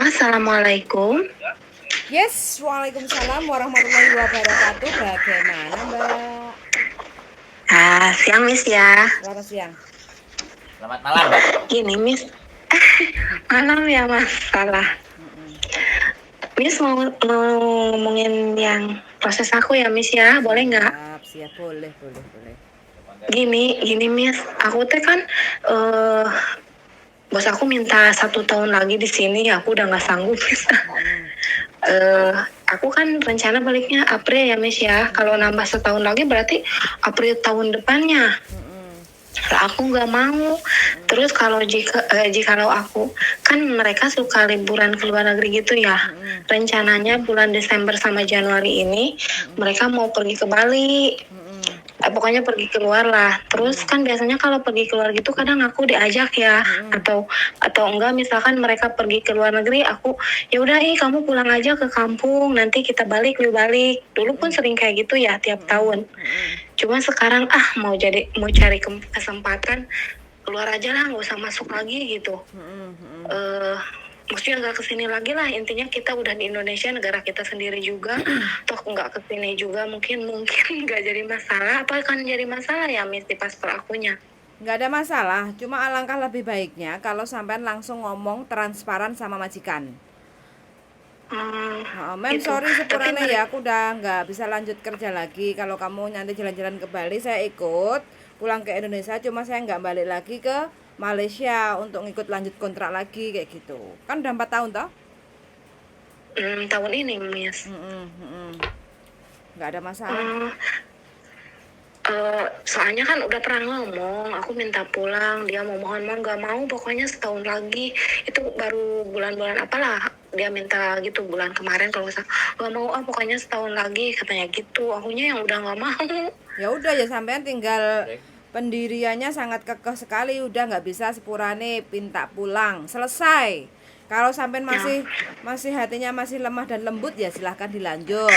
Assalamualaikum. Yes, waalaikumsalam warahmatullahi wabarakatuh. Bagaimana Mbak? Siang Miss ya. Selamat siang. Selamat malam, Mbak. Gini Miss, malam ya Mas. Salah. Miss mau ngomongin yang proses aku ya Miss ya, boleh nggak? Siap, boleh. Gini Miss, aku teh kan bos aku minta 1 tahun lagi di sini, aku udah nggak sanggup Miss. Aku kan rencana baliknya April ya Miss ya. Kalau nambah setahun lagi berarti April tahun depannya. Aku nggak mau. Terus kalau jikalau aku kan mereka suka liburan ke luar negeri gitu ya. Rencananya bulan Desember sama Januari ini mereka mau pergi ke Bali. Pokoknya pergi keluar lah. Terus kan biasanya kalau pergi keluar gitu kadang aku diajak ya, atau enggak misalkan mereka pergi ke luar negeri, aku ya udah kamu pulang aja ke kampung, nanti kita balik. Dulu pun sering kayak gitu ya tiap tahun. Cuma sekarang mau cari kesempatan keluar aja lah, nggak usah masuk lagi gitu. Maksudnya nggak kesini lagi lah, intinya kita udah di Indonesia, negara kita sendiri juga. Toh nggak kesini juga mungkin nggak jadi masalah. Apa kan jadi masalah ya Miss di paspor akunya? Nggak ada masalah, cuma alangkah lebih baiknya kalau sampean langsung ngomong transparan sama majikan. Mem, Gitu. sorry Tapi sepurane ya, aku udah nggak bisa lanjut kerja lagi. Kalau kamu nanti jalan-jalan ke Bali, saya ikut pulang ke Indonesia. Cuma saya nggak balik lagi ke Malaysia untuk ngikut lanjut kontrak lagi kayak gitu. Kan udah 4 tahun toh? tahun ini Miss. Nggak ada masalah. Soalnya kan udah pernah ngomong, aku minta pulang, dia mau mohon nggak mau, pokoknya setahun lagi. Itu baru bulan-bulan apalah dia minta gitu, bulan kemarin kalau nggak mau, pokoknya setahun lagi katanya gitu. Akunya yang udah nggak mau. Ya udah ya, sampean tinggal pendiriannya sangat kekeh sekali, udah nggak bisa sepurane minta pulang, selesai. Kalau sampean masih hatinya masih lemah dan lembut, ya silahkan dilanjut.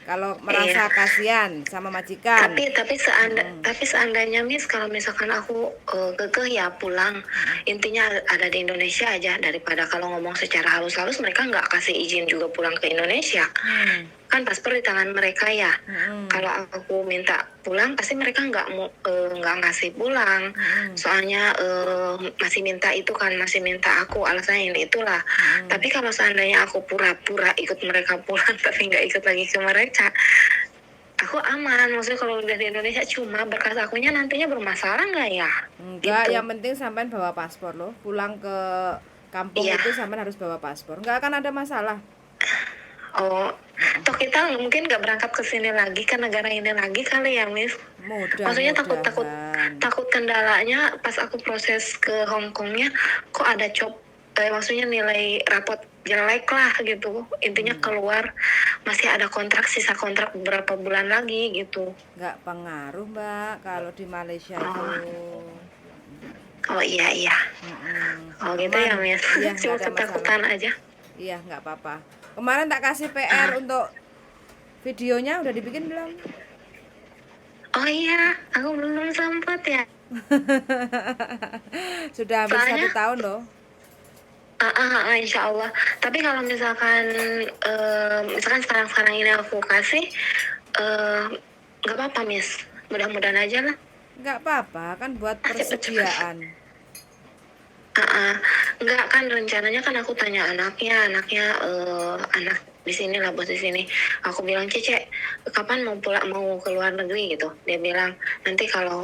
Kalau merasa kasihan sama majikan. Tapi seandainya Miss, kalau misalkan aku kekeh ya pulang, intinya ada di Indonesia aja, daripada kalau ngomong secara halus-halus mereka nggak kasih izin juga pulang ke Indonesia. Kan paspor di tangan mereka ya. Kalau aku minta pulang pasti mereka nggak ngasih pulang. Soalnya masih minta aku alasannya ini itulah. Tapi kalau seandainya aku pura-pura ikut mereka pulang tapi nggak ikut lagi ke mereka, aku aman. Maksudnya kalau udah di Indonesia, cuma berkas akunya nantinya bermasalah nggak ya? Enggak, Gitu. yang penting sampean bawa paspor loh. Pulang ke kampung itu sampean harus bawa paspor. Enggak akan ada masalah. Toh kita mungkin nggak berangkat ke sini lagi, ke negara ini lagi kali ya Miss. Maksudnya takut kendalanya pas aku proses ke Hong Kongnya, kok ada maksudnya nilai rapot jelek lah gitu. Intinya keluar masih ada sisa kontrak beberapa bulan lagi gitu. Enggak pengaruh Mbak kalau di Malaysia itu. Iya. Gitu ya Miss. Iya, Cuma ketakutan aja. Iya, nggak apa-apa. Kemarin tak kasih PR untuk videonya, udah dibikin belum? Oh iya, aku belum sempat ya. Sudah hampir Soalnya 1 tahun loh. Insya Allah. Tapi kalau misalkan sekarang ini aku kasih, nggak apa-apa Miss. Mudah-mudahan aja lah. Nggak apa-apa, kan buat persediaan. Nggak, kan rencananya kan aku tanya anaknya anak di sini lah, bos di sini. Aku bilang, Cece, kapan mau ke luar negeri gitu. Dia bilang nanti kalau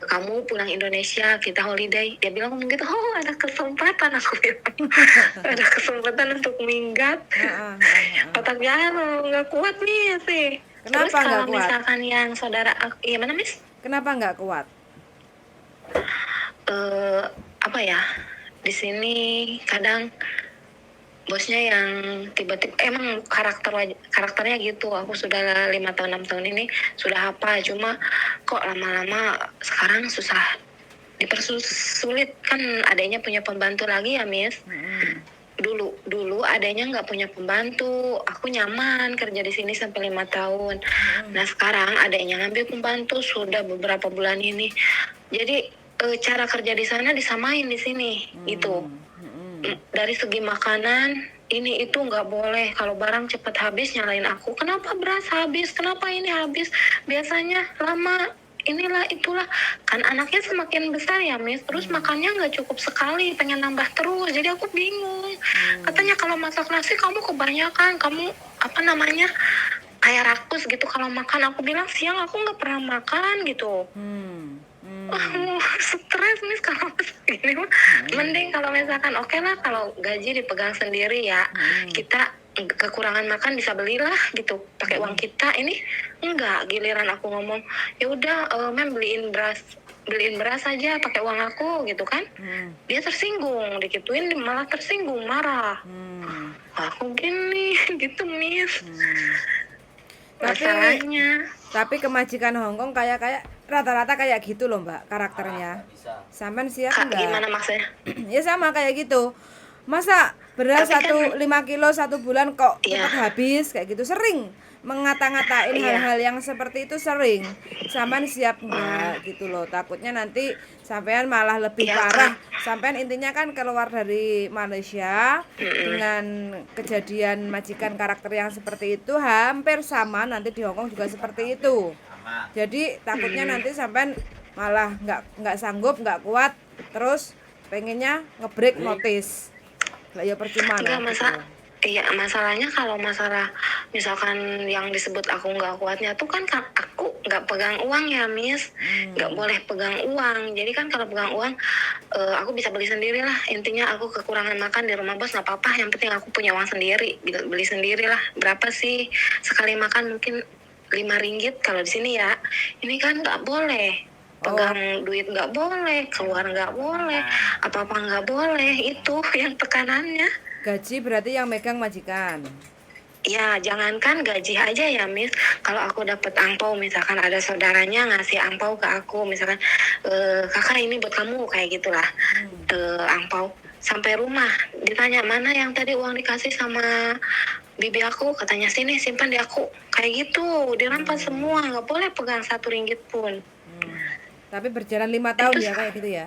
kamu pulang Indonesia kita holiday. Dia bilang gitu. Ada kesempatan, aku bilang. Ada kesempatan untuk minggat. Otaknya nggak kuat nih sih. Kenapa Terus kalau nggak kuat? misalkan yang saudara aku, iya mana Miss? Kenapa nggak kuat? Apa ya, di sini kadang bosnya yang tiba-tiba emang karakternya gitu. Aku sudah 5 tahun 6 tahun ini sudah hafal, cuma kok lama-lama sekarang susah dipersulit. Kan adanya punya pembantu lagi ya Miss. Dulu adanya nggak punya pembantu, aku nyaman kerja di sini sampai 5 tahun. Nah sekarang adanya ngambil pembantu sudah beberapa bulan ini, jadi cara kerja di sana disamain di sini gitu. Dari segi makanan ini itu nggak boleh, kalau barang cepat habis nyalain aku, kenapa beras habis, kenapa ini habis, biasanya lama, inilah itulah. Kan anaknya semakin besar ya Miss, terus makannya nggak cukup sekali, pengen nambah terus, jadi aku bingung. Katanya kalau masak nasi kamu kebanyakan, kamu apa namanya kayak rakus gitu kalau makan. Aku bilang siang aku nggak pernah makan gitu. Stres Miss kalau ini mah. Mending kalau misalkan oke lah kalau gaji dipegang sendiri ya, kita kekurangan makan bisa belilah gitu pakai uang kita. Ini enggak, giliran aku ngomong ya udah mem beliin beras aja pakai uang aku gitu kan, dia tersinggung, dikituin malah tersinggung, marah. Aku gini gitu Miss. Masalahnya Tapi kemajikan Hongkong kayak rata-rata kayak gitu loh Mbak karakternya. Bisa. Sampean siap Kak, enggak? gimana maksudnya? Ya sama kayak gitu. Masa beras Tapi kan- 5 kilo 1 bulan kok Iya. cepat habis kayak gitu, sering ngata-ngatain Iya. hal-hal yang seperti itu sering. Sampean siap enggak gitu loh. Takutnya nanti sampean malah lebih Iya, parah. Sampean intinya kan keluar dari Malaysia dengan kejadian majikan karakter yang seperti itu hampir sama, nanti di Hongkong juga seperti itu. Sama. Jadi takutnya nanti sampean malah nggak sanggup, nggak kuat, terus pengennya ngebreak notice. Lah ya percuma Enggak lah gitu. Iya, masalahnya kalau masalah misalkan yang disebut aku nggak kuatnya tuh kan aku nggak pegang uang ya Miss, nggak boleh pegang uang. Jadi kan kalau pegang uang aku bisa beli sendiri lah. Intinya aku kekurangan makan di rumah bos nggak apa-apa, yang penting aku punya uang sendiri, beli sendiri lah. Berapa sih sekali makan, mungkin 5 ringgit kalau di sini ya. Ini kan nggak boleh. Pegang duit nggak boleh, keluar nggak boleh, apa-apa nggak boleh, itu yang tekanannya. Gaji berarti yang megang majikan. Ya, jangankan gaji aja ya, Miss. Kalau aku dapat angpau, misalkan ada saudaranya ngasih angpau ke aku, misalkan kakak ini buat kamu, kayak gitulah, angpau. Sampai rumah, ditanya mana yang tadi uang dikasih sama bibi aku, katanya sini simpan di aku, kayak gitu, dirampas semua, nggak boleh pegang 1 ringgit pun. Tapi berjalan 5 tahun Itu ya kayak gitu ya.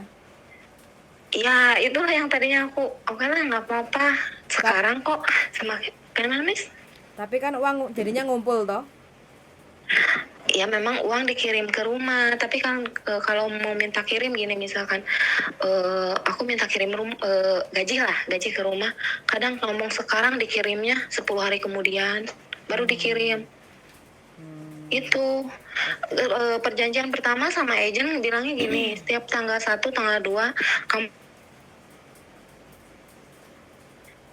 Ya, itulah yang tadinya aku, oke lah nggak apa-apa. Sekarang kok semakin, gimana Miss? Tapi kan uang jadinya ngumpul toh. Ya memang uang dikirim ke rumah, tapi kan kalau mau minta kirim gini misalkan, aku minta kirim gaji ke rumah, kadang ngomong sekarang dikirimnya 10 hari kemudian baru dikirim. Itu perjanjian pertama sama agent bilangnya gini, setiap tanggal 1, tanggal 2 kamu.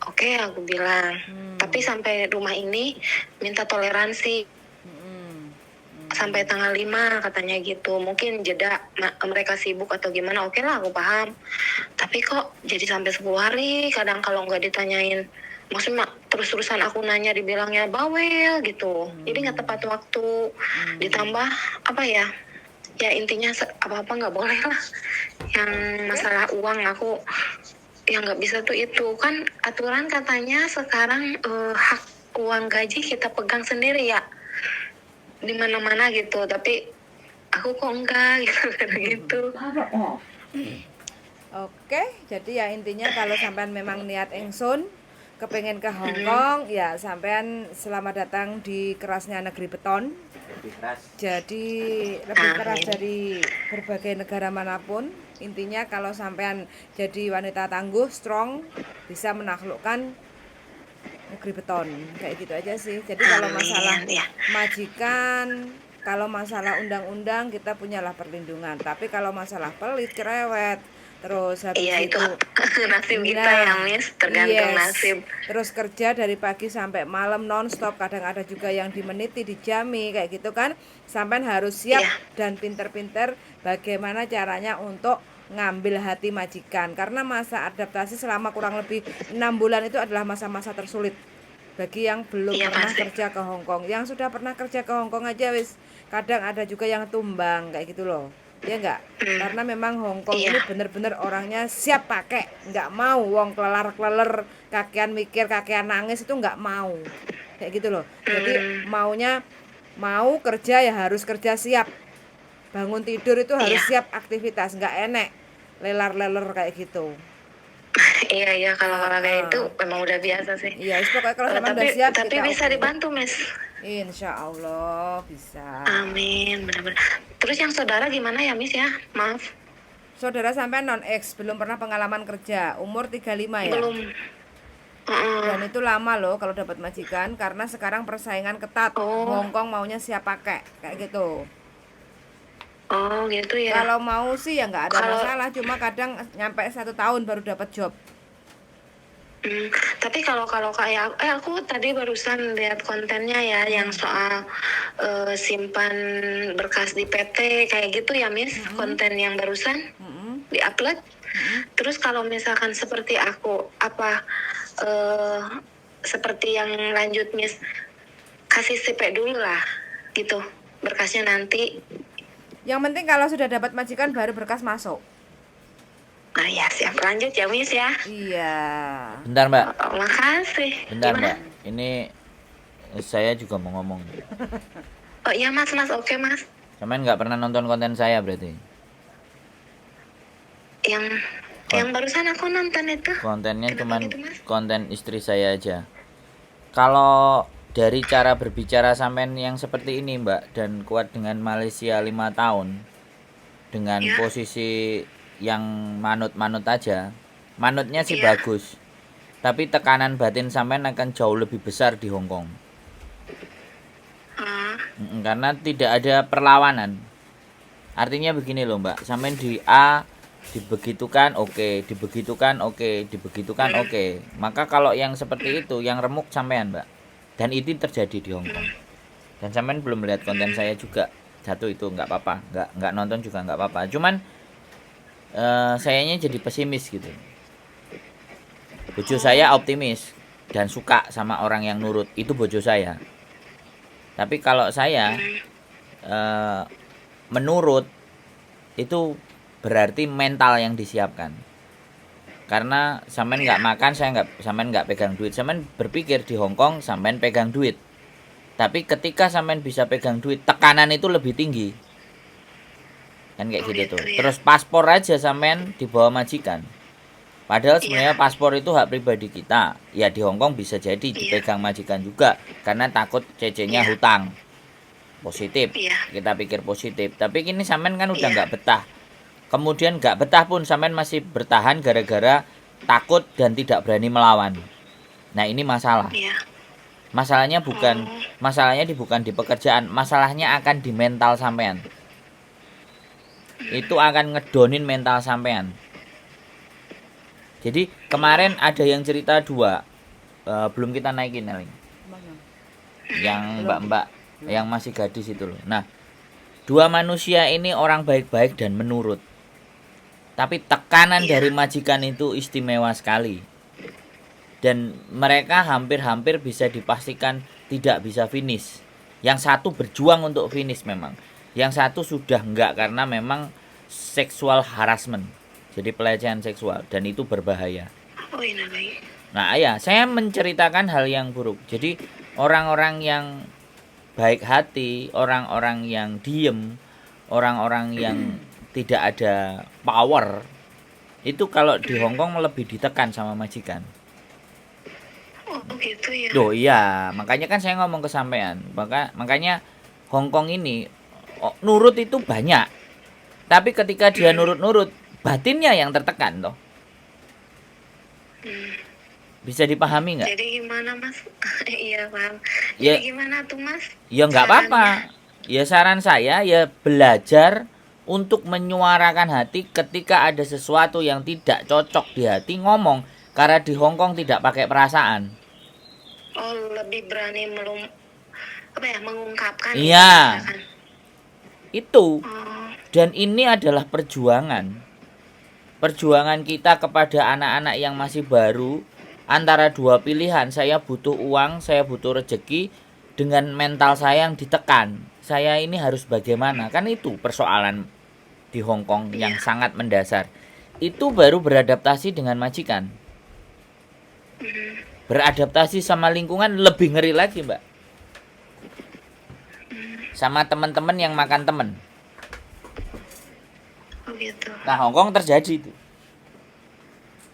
Oke, aku bilang. Tapi sampai rumah ini minta toleransi. Sampai tanggal 5 katanya gitu. Mungkin jeda mereka sibuk atau gimana. Oke lah, aku paham. Tapi kok jadi sampai 10 hari, kadang kalau nggak ditanyain, maksudnya terus-terusan aku nanya dibilangnya bawel gitu. Jadi nggak tepat waktu. Ditambah apa ya? Ya intinya apa-apa nggak boleh lah. Yang masalah uang aku yang nggak bisa tuh, itu kan aturan katanya sekarang hak uang gaji kita pegang sendiri ya di mana-mana gitu, tapi aku kok enggak gitu. Oke, jadi ya intinya kalau sampean memang niat engsun kepengen ke Hongkong, ya sampean selamat datang di kerasnya negeri beton. Lebih keras. Jadi lebih keras dari berbagai negara manapun. Intinya kalau sampean jadi wanita tangguh, strong, bisa menaklukkan negeri beton. Kayak gitu aja sih. Jadi kalau masalah ya. majikan, kalau masalah undang-undang kita punyalah perlindungan. Tapi kalau masalah pelit, cerewet, terus habis Iya itu nasib kita Nah, ya Miss, tergantung yes. nasib. Terus kerja dari pagi sampai malam nonstop, kadang ada juga yang dimeniti, dijami kayak gitu kan. Sampean harus siap Iya. dan pinter-pinter bagaimana caranya untuk ngambil hati majikan, karena masa adaptasi selama kurang lebih 6 bulan itu adalah masa-masa tersulit bagi yang belum Iya, pernah pasti. kerja ke Hongkong. Yang sudah pernah kerja ke Hongkong aja wis kadang ada juga yang tumbang kayak gitu loh. Ya enggak? Karena memang Hongkong Iya. ini bener-bener orangnya siap pakai, nggak mau wong kelelar-keleler, kakean mikir, kakean nangis itu nggak mau. Kayak gitu loh. Jadi maunya mau kerja ya harus kerja siap. Bangun tidur itu harus Iya. siap aktivitas, nggak enek. lelar-leler kayak gitu. Iya kalau kayak itu Ah. memang udah biasa sih. Iya, pokoknya kalau sama udah Tapi siap tapi kita bisa oke. dibantu, Miss. Insya Allah bisa. Amin, benar-benar. Terus yang saudara gimana ya, Miss ya? Maaf, Saudara sampai non-ex, belum pernah pengalaman kerja, umur 35 ya? belum. Heeh. Dan itu lama loh kalau dapat majikan, karena sekarang persaingan ketat. Oh. Hongkong maunya siap pakai, kayak gitu. Oh, gitu ya. Kalau mau sih ya nggak ada Kalau- masalah, cuma kadang nyampe 1 tahun baru dapat job. Tapi kalau kayak aku tadi barusan lihat kontennya ya yang soal simpan berkas di PT kayak gitu ya, Miss. Konten yang barusan Mm-mm. di-upload. Terus kalau misalkan seperti aku apa seperti yang lanjut, Miss, kasih CP dulu lah gitu. Berkasnya nanti. Yang penting kalau sudah dapat majikan baru berkas masuk. Nah, ya siap, lanjut ya, Miss ya. Iya. Bentar Mbak, Oh, makasih. bentar Gimana? Mbak. Ini saya juga mau ngomong. Oh iya, Mas, oke, Mas. Sampean nggak pernah nonton konten saya berarti? Yang barusan aku nonton itu. Kontennya Kenapa cuman gitu, Mas? konten istri saya aja. Kalau dari cara berbicara sampean yang seperti ini Mbak, dan kuat dengan Malaysia 5 tahun, dengan Ya. posisi yang manut-manut aja, manutnya sih Iya. bagus, tapi tekanan batin sampean akan jauh lebih besar di Hong Kong. Ah, Karena tidak ada perlawanan. Artinya begini loh Mbak, sampean di A dibegitukan oke, dibegitukan oke, dibegitukan oke. Maka kalau yang seperti itu yang remuk sampean Mbak. Dan itu terjadi di Hong Kong. Dan sampean belum melihat konten saya juga. Satu itu nggak apa-apa, nggak nonton juga nggak apa-apa. Cuman sayanya jadi pesimis gitu. Bojo saya optimis dan suka sama orang yang nurut, itu bojo saya. Tapi kalau saya menurut, itu berarti mental yang disiapkan. Karena sampean nggak makan, sampean nggak pegang duit. Sampean berpikir di Hong Kong sampean pegang duit. Tapi ketika sampean bisa pegang duit, tekanan itu lebih tinggi. Kan kayak Oh, gitu tuh. gitu ya. Terus paspor aja sampean dibawa majikan. Padahal sebenarnya paspor itu hak pribadi kita. Ya di Hong Kong bisa jadi dipegang majikan juga karena takut CC-nya hutang. Positif. Iya. Kita pikir positif. Tapi kini sampean kan udah Iya. nggak betah. Kemudian nggak betah pun sampean masih bertahan gara-gara takut dan tidak berani melawan. Nah, ini masalah. iya. Masalahnya bukan bukan di pekerjaan, masalahnya akan di mental sampean. Itu akan ngedonin mental sampean. Jadi kemarin ada yang cerita dua, belum kita naikin Eling. Mana? Yang mbak-mbak yang masih gadis itu loh. Nah, dua manusia ini orang baik-baik dan menurut. Tapi tekanan dari majikan itu istimewa sekali. Dan mereka hampir-hampir bisa dipastikan tidak bisa finish. Yang satu berjuang untuk finish memang. Yang satu sudah enggak karena memang sexual harassment. Jadi pelecehan seksual dan itu berbahaya. Oh, ini baik. Nah, ya, saya menceritakan hal yang buruk. Jadi orang-orang yang baik hati, orang-orang yang diem, orang-orang yang tidak ada power, itu kalau di Hong Kong lebih ditekan sama majikan. Oh, gitu ya. Loh iya, makanya kan saya ngomong ke sampean. Makanya Hong Kong ini nurut itu banyak. Tapi ketika dia nurut-nurut, batinnya yang tertekan toh. Bisa dipahami nggak? Jadi gimana, Mas? Iya, paham. Ya. Jadi gimana tuh, Mas? Ya nggak apa-apa. Ya saran saya ya belajar untuk menyuarakan hati ketika ada sesuatu yang tidak cocok di hati, ngomong. Karena di Hong Kong tidak pakai perasaan. Oh, lebih berani mengungkapkan. Iya. Misalkan. Itu. Oh, Dan ini adalah perjuangan. Perjuangan kita kepada anak-anak yang masih baru. Antara dua pilihan, saya butuh uang, saya butuh rezeki. Dengan mental saya yang ditekan, saya ini harus bagaimana? Kan itu persoalan di Hong Kong yang sangat mendasar. Itu baru beradaptasi dengan majikan. Beradaptasi sama lingkungan lebih ngeri lagi, Mbak. Sama teman-teman yang makan teman. oh gitu. Nah, Hongkong terjadi itu.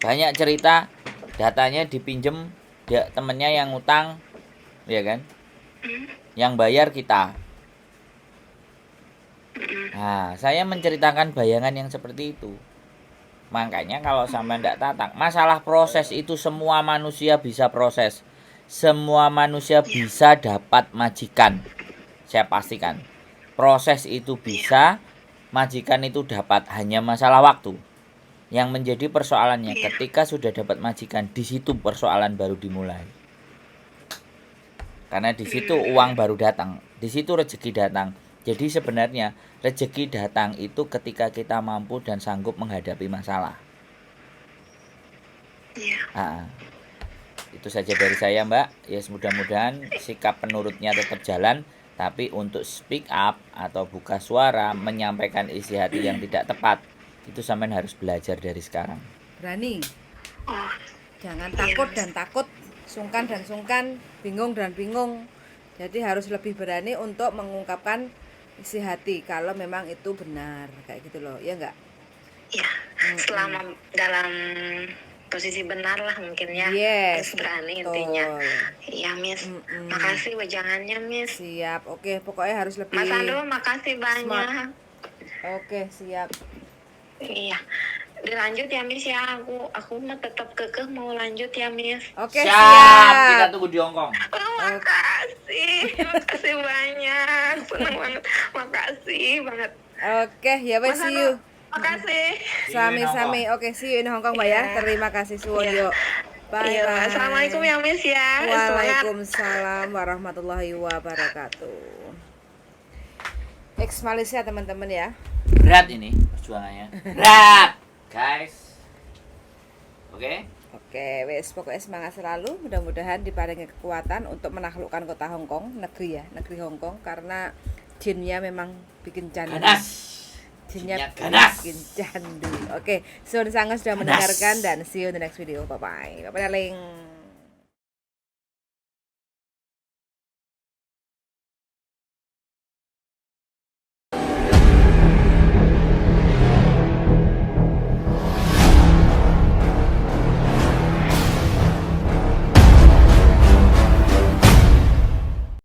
Banyak cerita datanya dipinjem temennya yang ngutang, ya kan? Yang bayar kita. Nah, saya menceritakan bayangan yang seperti itu. Makanya kalau sampai ndak tatang, masalah proses itu semua manusia bisa proses. Semua manusia bisa dapat majikan. Saya pastikan. Proses itu bisa, majikan itu dapat, hanya masalah waktu. Yang menjadi persoalannya ketika sudah dapat majikan, di situ persoalan baru dimulai. Karena di situ uang baru datang, di situ rezeki datang. Jadi sebenarnya rezeki datang itu ketika kita mampu dan sanggup menghadapi masalah. Itu saja dari saya, Mbak. Ya, mudah-mudahan sikap penurutnya tetap jalan. Tapi untuk speak up atau buka suara, menyampaikan isi hati yang tidak tepat, itu sampean harus belajar dari sekarang. Berani. Jangan takut dan takut, sungkan dan sungkan, bingung dan bingung. Jadi harus lebih berani untuk mengungkapkan isi hati kalau memang itu benar, kayak gitu loh, ya enggak? Ya, selama dalam posisi benar lah mungkin ya. Yes, berani betul. intinya. Iya, Miss. Makasih wejangannya, Miss. Siap. Oke, pokoknya harus lebih. Mas Andro, makasih banyak. Smart. Oke, siap. Iya. Dilanjut ya, Miss ya. Aku mah tetap kekeh mau lanjut ya, Miss. Oke, Siap. siap. Kita tunggu di Hongkong. Makasih banyak. Senang banget. Makasih banget. Oke, ya wes, see you. Makasih. Sami-sami. Oke, see you in Hongkong, Mbak ya. Terima kasih suwon yuk. Bye bye. Assalamualaikum ya, Miss ya. Waalaikumsalam warahmatullahi wabarakatuh. Ex Malaysia teman-teman ya. Berat ini perjuangannya. Berat, guys. Oke. Oke, wes pokoknya semangat selalu. Mudah-mudahan diparingi kekuatan untuk menaklukkan kota Hongkong, negeri Hongkong, karena jinnya memang bikin candu. Ganas. Jinnya ganas. bikin candu. Oke, Sun Sangat sudah mendengarkan dan see you in the next video. Bye bye. Bye bye darling.